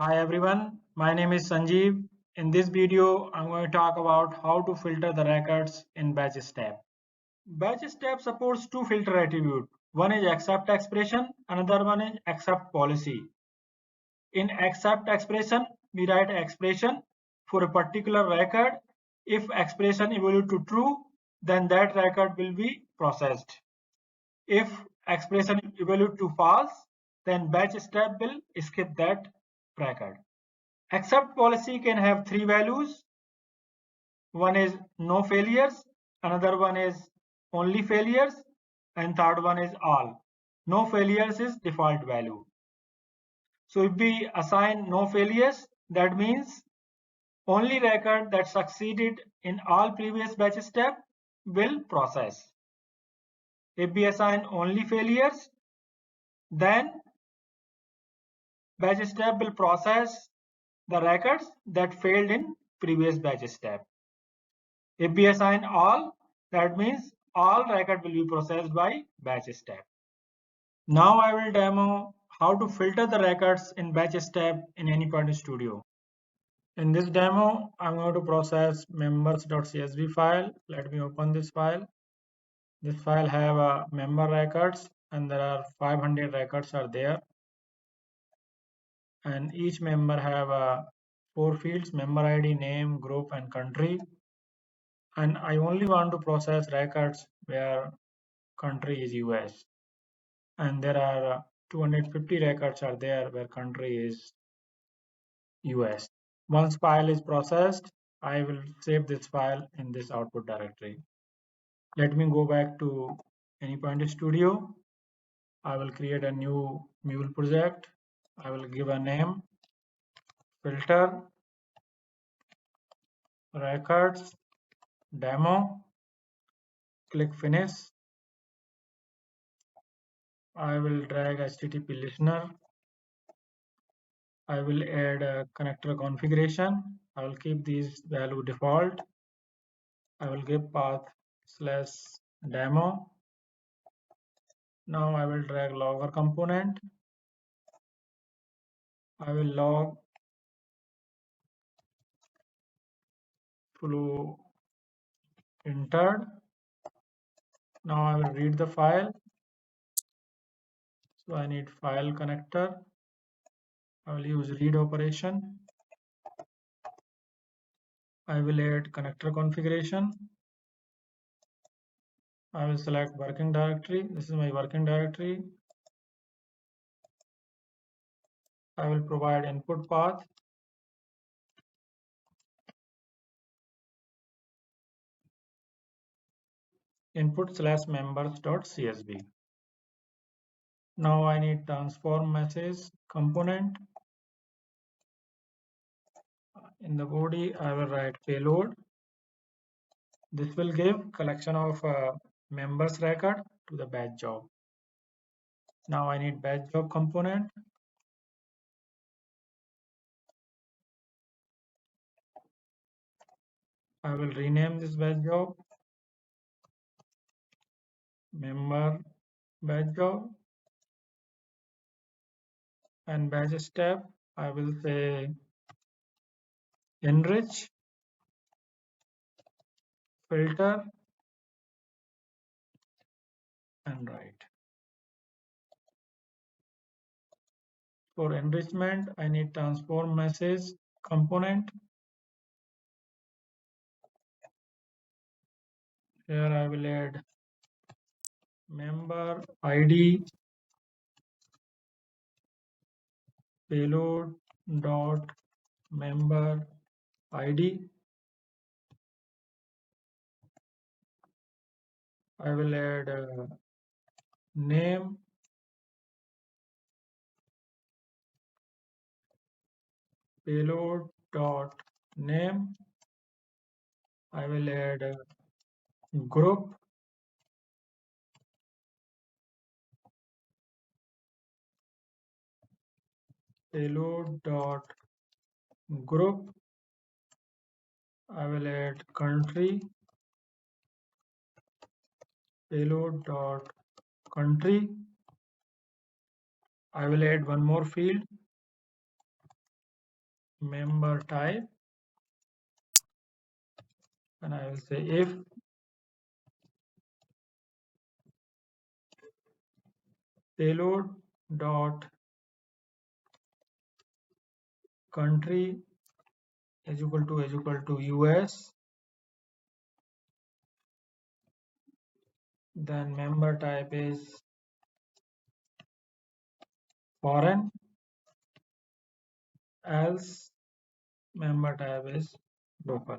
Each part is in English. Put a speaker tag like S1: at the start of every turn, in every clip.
S1: Hi everyone, my name is Sanjeev. In this video, I'm going to talk about how to filter the records in Batch step. Batch step supports two filter attributes. One is accept expression, another one is accept policy. In accept expression, we write expression for a particular record. If expression evaluate to true, then that record will be processed. If expression evaluate to false, then batch step will skip that record. Accept policy can have three values. One is no failures, another one is only failures, and third one is all. No failures is default value. So if we assign no failures, that means only record that succeeded in all previous batch steps will process. If we assign only failures, then batch step will process the records that failed in previous batch step. If we assign all, that means all record will be processed by batch step. Now I will demo how to filter the records in batch step in AnyPoint Studio. In this demo, I'm going to process members.csv file. Let me open this file. This file have member records and there are 500 records are there. And each member have 4 fields: member ID, name, group, and country. And I only want to process records where country is US. And there are 250 records are there where country is US. Once file is processed, I will save this file in this output directory. Let me go back to AnyPoint Studio. I will create a new Mule project. I will give a name, filter, records, demo, click finish. I will drag HTTP listener. I will add a connector configuration. I will keep these value default. I will give path /demo. Now I will drag logger component. I will log flow entered. Now I will read the file. So I need file connector. I will use read operation. I will add connector configuration. I will select working directory. This is my working directory. I will provide input path. Input/members.csv. Now I need transform message component. In the body, I will write payload. This will give collection of members record to the batch job. Now I need batch job component. I will rename this batch job member batch job, and batch step I will say enrich, filter, and write. For enrichment, I need transform message component. Here I will add member ID payload dot member ID. I will add name payload dot name. I will add group payload dot group. I will add country payload dot country. I will add one more field member type, and I will say if payload dot country is equal to US, then member type is foreign, else member type is local.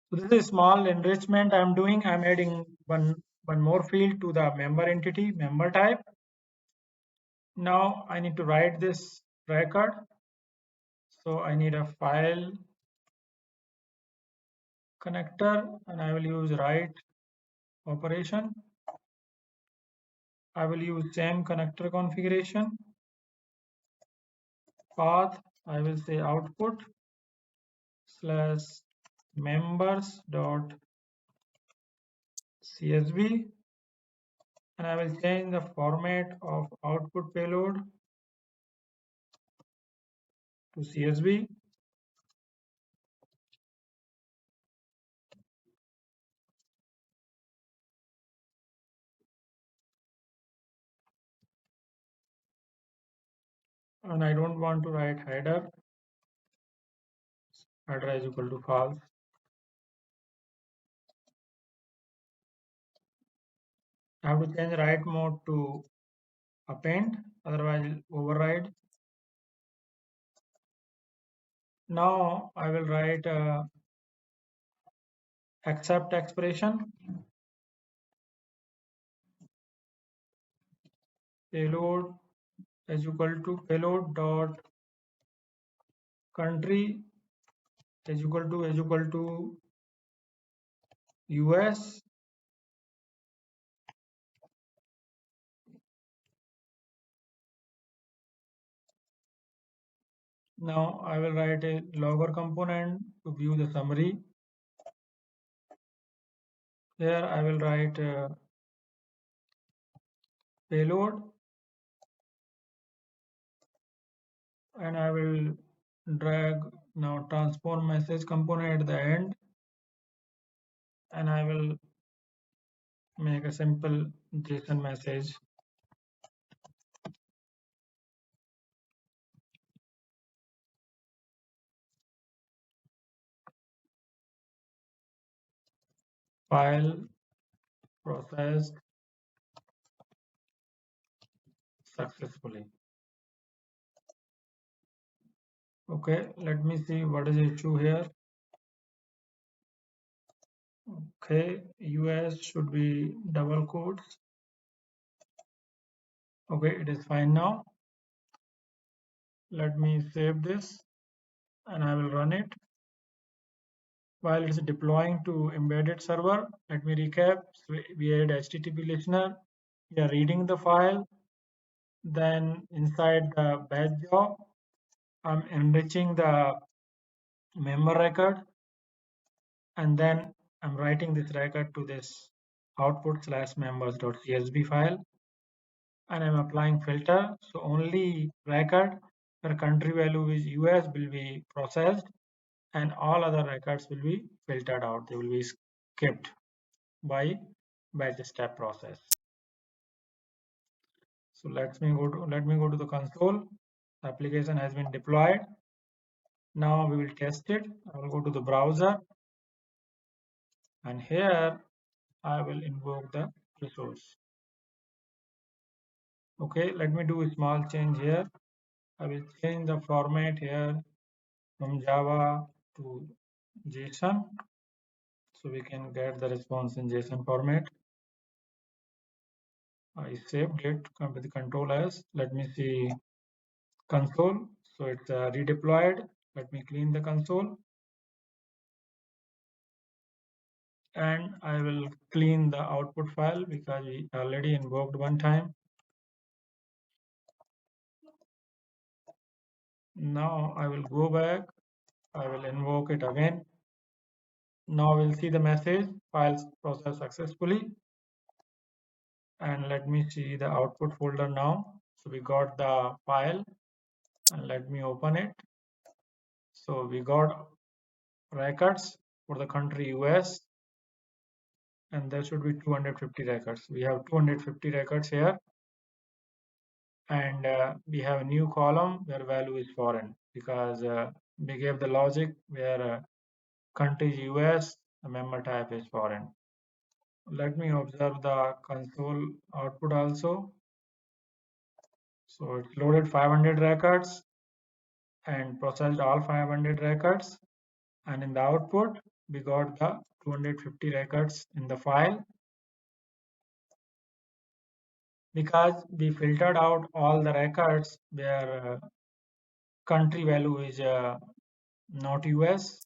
S1: So this is small enrichment I'm doing. I'm adding one more field to the member entity, member type. Now I need to write this record. So I need a file connector, and I will use write operation. I will use same connector configuration. Path, I will say output slash members dot CSV, and I will change the format of output payload to CSV. And I don't want to write header. Header is equal to false. I have to change write mode to append, otherwise it will override. Now I will write accept expression, payload is equal to payload dot country is equal to US. Now I will write a logger component to view the summary. Here I will write payload, and I will drag now transform message component at the end, and I will make a simple JSON message. File processed successfully. Okay, let me see what is the issue here. Okay, US should be double quotes. Okay, it is fine now. Let me save this and I will run it. While it's deploying to embedded server, let me recap. So we add HTTP listener. We are reading the file. Then inside the batch job, I'm enriching the member record, and then I'm writing this record to this output slash members.csv file, and I'm applying filter. So only record where country value is US will be processed, and all other records will be filtered out. They will be skipped by batch step process. So let me go to the console. The application has been deployed. Now we will test it. I will go to the browser, and here I will invoke the resource. Okay, let me do a small change here. I will change the format here from Java to JSON, so we can get the response in JSON format. I saved it with Control S. Let me see console. So it's redeployed. Let me clean the console, and I will clean the output file because we already invoked one time. Now I will go back. I will invoke it again. Now we'll see the message files processed successfully, and let me see the output folder now. So we got the file, and let me open it. So we got records for the country US, and there should be 250 records. We have 250 records here, and we have a new column where value is foreign because we gave the logic where country is US, the member type is foreign. Let me observe the console output also. So it's loaded 500 records and processed all 500 records, and in the output we got the 250 records in the file because we filtered out all the records where country value is not US.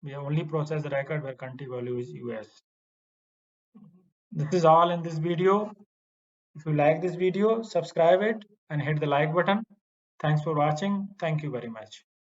S1: We only process the record where country value is US. This is all in this video. If you like this video, subscribe it and hit the like button. Thanks for watching. Thank you very much.